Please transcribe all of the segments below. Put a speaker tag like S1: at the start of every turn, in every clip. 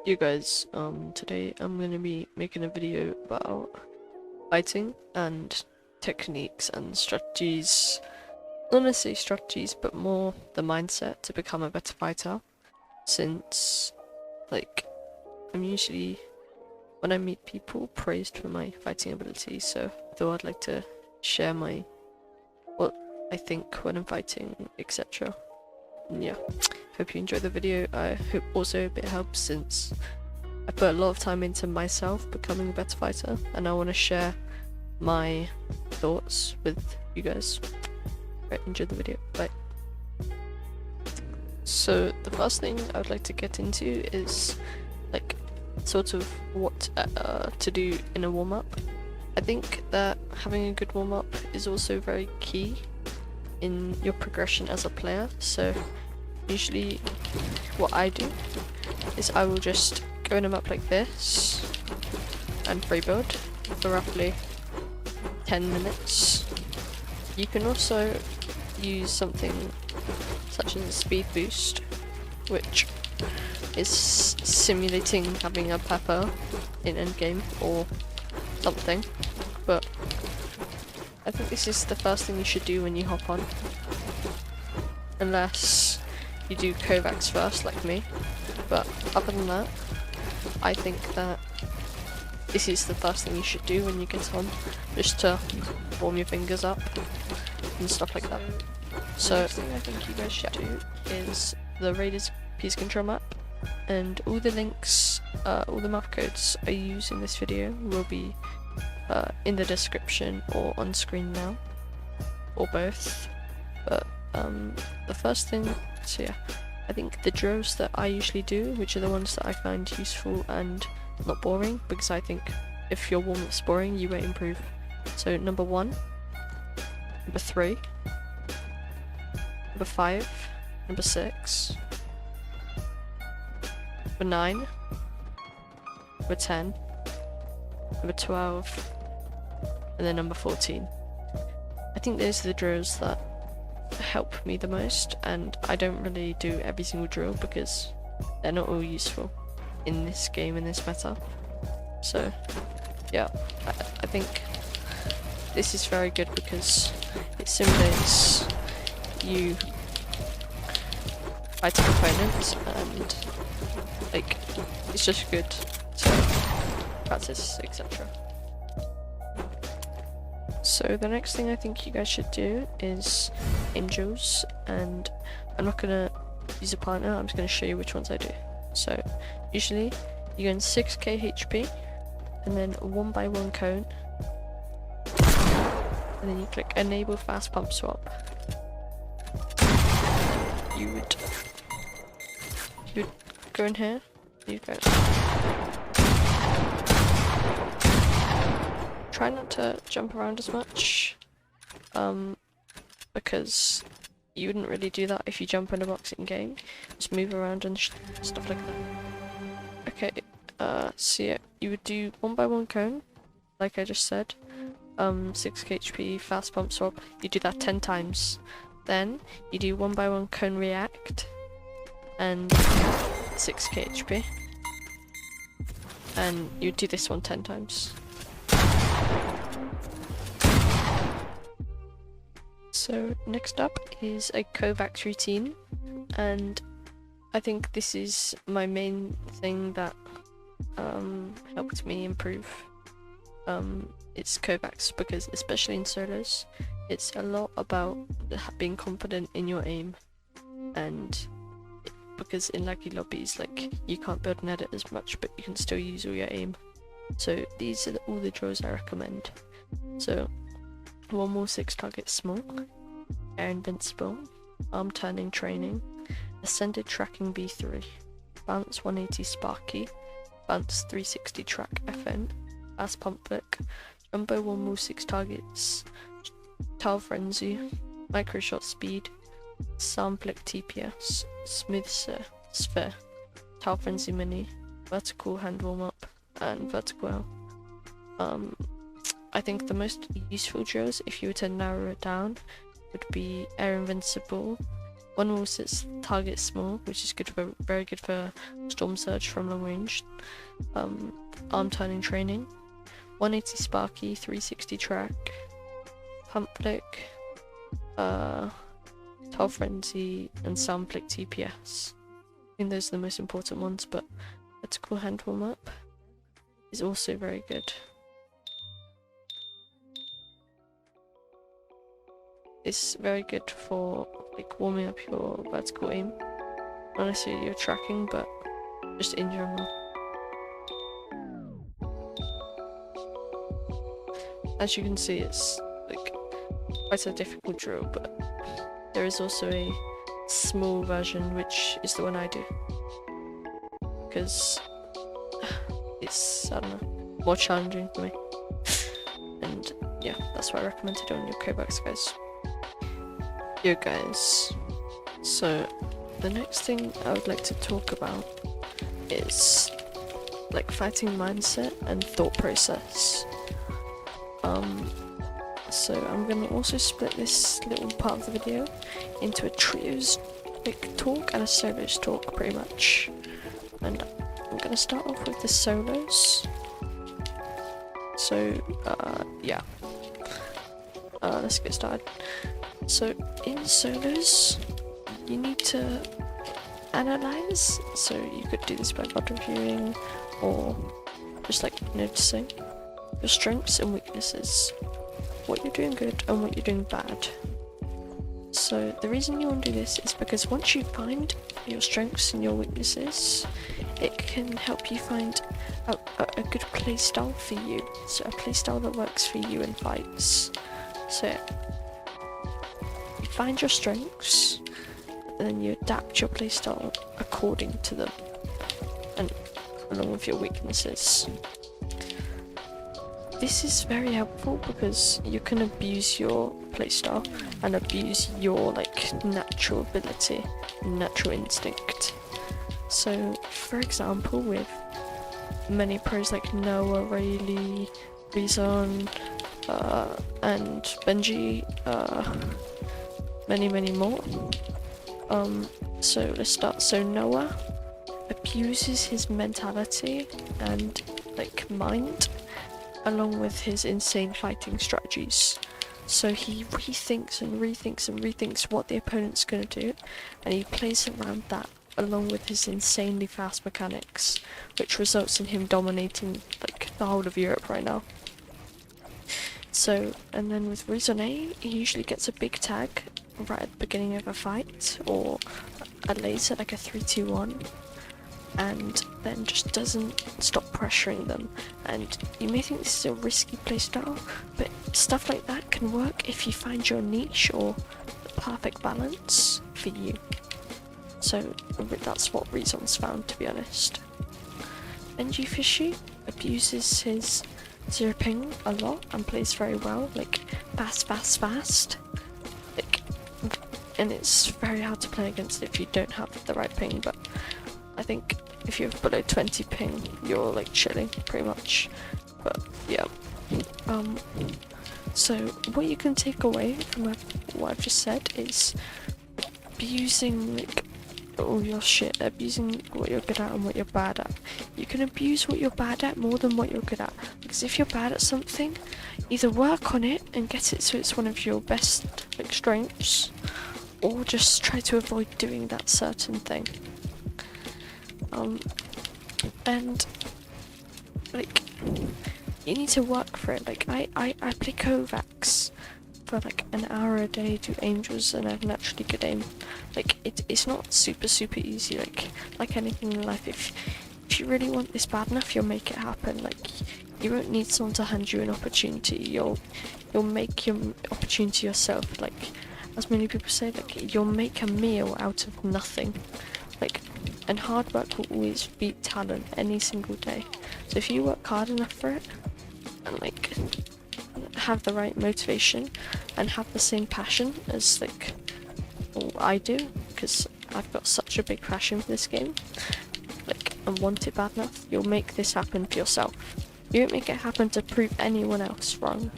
S1: You guys, today I'm gonna be making a video about fighting and techniques and strategies. Not necessarily strategies, but more the mindset to become a better fighter. Since, like, I'm usually, when I meet people, praised for my fighting ability, so I thought I'd like to share what I think when I'm fighting, etc. Yeah, hope you enjoyed the video. I hope also it helps, since I put a lot of time into myself becoming a better fighter, and I want to share my thoughts with you guys. Right, enjoy the video. Bye. So the first thing I would like to get into is like sort of what to do in a warm-up. I think that having a good warm-up is also very key in your progression as a player. So usually what I do is I will just go in a map like this and Freebuild for roughly 10 minutes. You can also use something such as a speed boost, which is simulating having a pepper in endgame or something, but I think this is the first thing you should do when you hop on, unless you do Kovaaks first like me. But other than that, I think that this is the first thing you should do when you get on, just to warm your fingers up and stuff like that. So the next thing I think you guys should do is the Raiders Peace Control map, and all the links, all the map codes I use in this video will be in the description or on screen now, or both. But the first thing, so yeah, I think the drills that I usually do, which are the ones that I find useful and not boring, because I think if your warm-up's boring, you won't improve. So number 1, number 3, number 5, number 6, number 9, number 10, number 12, and then number 14. I think those are the drills that help me the most, and I don't really do every single drill because they're not all useful in this game, in this meta. So yeah, I think this is very good because it simulates you fighting opponents, and like it's just good to practice, etc. So the next thing I think you guys should do is aim duels, and I'm not gonna use a partner, I'm just gonna show you which ones I do. So usually you go in 6k HP and then a 1x1 cone, and then you click enable fast pump swap. You would go in here, you go. Try not to jump around as much, because you wouldn't really do that if you jump in a boxing game. Just move around and stuff like that. Okay, so yeah, you would do 1x1 cone, like I just said, 6k HP, fast pump swap, you do that 10 times. Then you do 1x1 cone react, and 6k HP, and you do this one 10 times. So next up is a Kovaaks routine, and I think this is my main thing that helped me improve. It's Kovaaks because, especially in solos, it's a lot about being confident in your aim, and because in laggy lobbies, like, you can't build an edit as much, but you can still use all your aim. So these are all the drills I recommend. So 1 more 6 targets small, air invincible, arm turning training, ascended tracking B3, bounce 180 sparky, bounce 360 track FN, fast pump flick, jumbo 1 more 6 targets, towel frenzy, micro shot speed, sound flick TPS, smooth sphere, towel frenzy mini, vertical hand warm up, and vertical L. I think the most useful drills, if you were to narrow it down, would be air invincible, One rule says target small, which is good for very good for storm surge from long range. Arm turning training. 180 sparky, 360 track, pump flick, Tall Frenzy, and Sound Flick TPS. I think those are the most important ones, but vertical hand warm up is also very good. It's very good for like warming up your vertical aim. Not necessarily your tracking, but just in general. As you can see, it's like quite a difficult drill, but there is also a small version, which is the one I do, because it's, I don't know, more challenging for me. And yeah, that's why I recommend to do on your Kovaaks, guys. Yo guys, so the next thing I would like to talk about is like fighting mindset and thought process. So I'm gonna also split this little part of the video into a trios like talk and a solos talk, pretty much. And I'm gonna start off with the solos. So yeah, let's get started. So in solos, you need to analyze. So you could do this by VOD reviewing or just like noticing your strengths and weaknesses, what you're doing good and what you're doing bad. So the reason you want to do this is because once you find your strengths and your weaknesses, it can help you find a good playstyle for you. So a playstyle that works for you in fights. So you find your strengths, and then you adapt your playstyle according to them, and along with your weaknesses. This is very helpful because you can abuse your playstyle and abuse your like natural ability, natural instinct. So for example, with many pros like Noah, Rayleigh, Rizon, and Benji, many more. So let's start. So Noah abuses his mentality and like mind along with his insane fighting strategies. So he rethinks and rethinks what the opponent's gonna do, and he plays around that along with his insanely fast mechanics, which results in him dominating like the whole of Europe right now. So, and then with Rizone, he usually gets a big tag right at the beginning of a fight, or a laser like a 3-2-1, and then just doesn't stop pressuring them. And you may think this is a risky playstyle, but stuff like that can work if you find your niche or the perfect balance for you. So that's what Rizon's found, to be honest. Benji Fishy abuses his 0 ping a lot and plays very well, like fast. Like, and it's very hard to play against if you don't have the right ping, but I think if you're below 20 ping, you're like chilling pretty much. But yeah. So what you can take away from what I've just said is abusing like all your shit, abusing what you're good at and what you're bad at. You can abuse what you're bad at more than what you're good at, because if you're bad at something, either work on it and get it so it's one of your best like strengths, or just try to avoid doing that certain thing. And like you need to work for it. Like I play Kovaaks for like an hour a day, do angels, and I have naturally good aim. Like it's not super easy, like anything in life. If you really want this bad enough, you'll make it happen. Like you won't need someone to hand you an opportunity, you'll make your opportunity yourself. Like as many people say, like you'll make a meal out of nothing. Like, and hard work will always beat talent any single day. So if you work hard enough for it, and like have the right motivation and have the same passion as like I do, because I've got such a big passion for this game, like, and want it bad enough, you'll make this happen for yourself. You won't make it happen to prove anyone else wrong.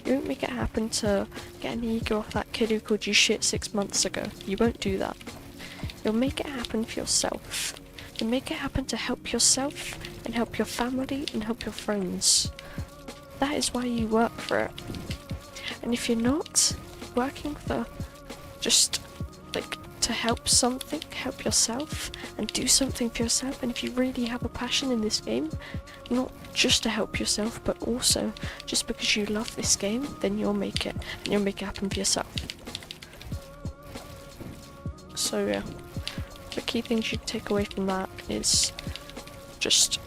S1: You won't make it happen to get an ego off that kid who called you shit 6 months ago. You won't do that. You'll make it happen for yourself. You'll make it happen to help yourself and help your family and help your friends. That is why you work for it. And if you're not working for just like to help something, help yourself and do something for yourself, and if you really have a passion in this game, not just to help yourself but also just because you love this game, then you'll make it, and you'll make it happen for yourself. So yeah, the key things you take away from that is just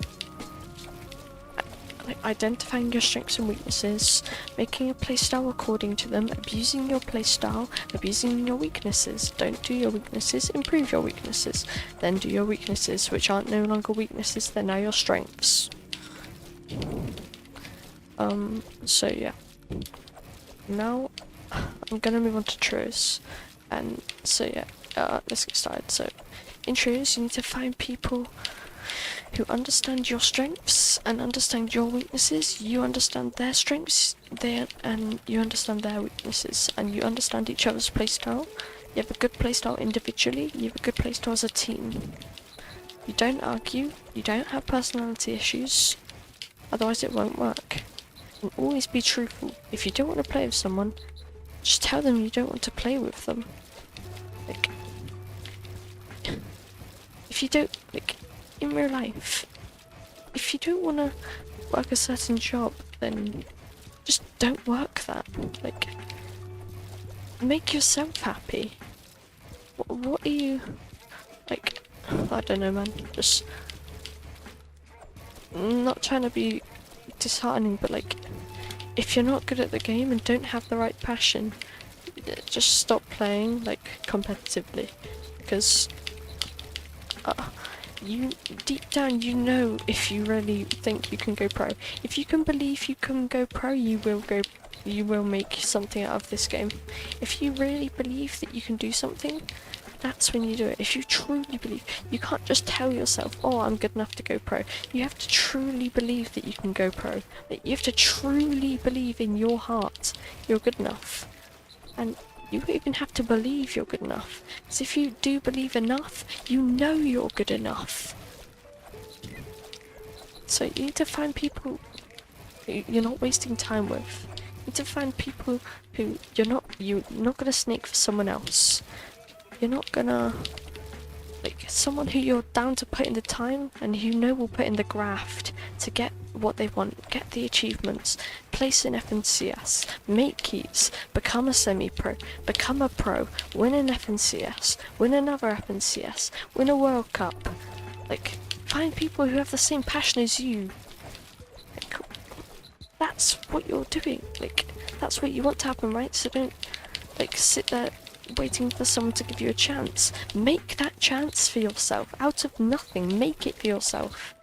S1: identifying your strengths and weaknesses, making a playstyle according to them, abusing your playstyle, abusing your weaknesses. Don't do your weaknesses, improve your weaknesses. Then do your weaknesses, which aren't no longer weaknesses, they're now your strengths. So yeah. Now, I'm gonna move on to trios. And so yeah, let's get started. So, in trios, you need to find people who understand your strengths and understand your weaknesses. You understand their strengths, and you understand their weaknesses, and you understand each other's playstyle. You have a good playstyle individually, you have a good playstyle as a team. You don't argue, you don't have personality issues, otherwise it won't work. And always be truthful. If you don't want to play with someone, just tell them you don't want to play with them. Like, if you don't, like, in real life, if you don't want to work a certain job, then just don't work that. Like, make yourself happy. What are you, like, I don't know, man, just not trying to be disheartening, but like, if you're not good at the game and don't have the right passion, just stop playing, like, competitively, because you, deep down, you know if you really think you can go pro. If you can believe you can go pro, you will make something out of this game. If you really believe that you can do something, that's when you do it. If you truly believe, you can't just tell yourself, oh, I'm good enough to go pro. You have to truly believe that you can go pro. That you have to truly believe in your heart you're good enough. And you don't even have to believe you're good enough. Because if you do believe enough, you know you're good enough. So you need to find people who you're not wasting time with. You need to find people who you're not gonna snake for someone else. You're not gonna, like, someone who you're down to put in the time and who you know will put in the graft to get what they want, get the achievements, place in FNCS, make keys, become a semi-pro, become a pro, win an FNCS, win another FNCS, win a World Cup. Like, find people who have the same passion as you. Like, that's what you're doing. Like, that's what you want to happen, right? So don't, like, sit there waiting for someone to give you a chance. Make that chance for yourself. Out of nothing, make it for yourself.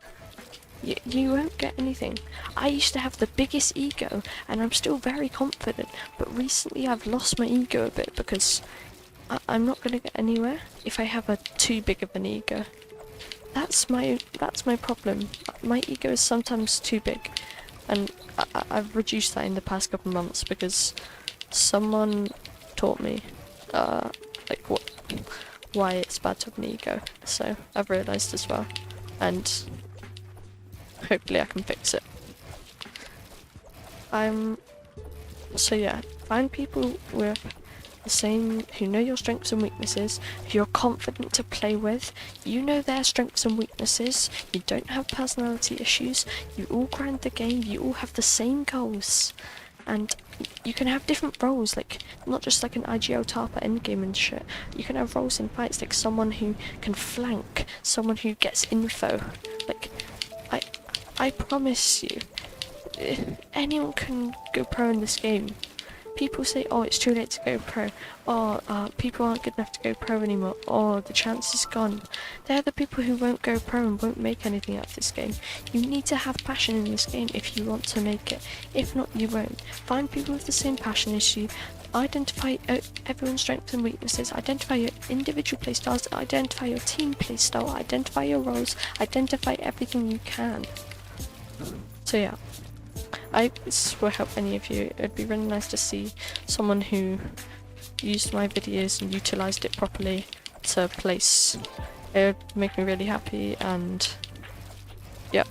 S1: You won't get anything. I used to have the biggest ego, and I'm still very confident, but recently I've lost my ego a bit because I'm not going to get anywhere if I have a too big of an ego. That's my problem. My ego is sometimes too big, and I've reduced that in the past couple of months because someone taught me like why it's bad to have an ego. So I've realised as well, and hopefully I can fix it. So yeah, find people with the same, who know your strengths and weaknesses, who you're confident to play with. You know their strengths and weaknesses, you don't have personality issues, you all grind the game, you all have the same goals. And you can have different roles, like, not just like an IGL tarp at endgame and shit. You can have roles in fights, like someone who can flank, someone who gets info. Like, I promise you, anyone can go pro in this game. People say, oh, it's too late to go pro. Oh, people aren't good enough to go pro anymore. Oh, the chance is gone. They're the people who won't go pro and won't make anything out of this game. You need to have passion in this game if you want to make it. If not, you won't. Find people with the same passion as you. Identify everyone's strengths and weaknesses. Identify your individual playstyles. Identify your team playstyle. Identify your roles. Identify everything you can. So yeah, this will help any of you. It'd be really nice to see someone who used my videos and utilized it properly to place. It would make me really happy, and yeah.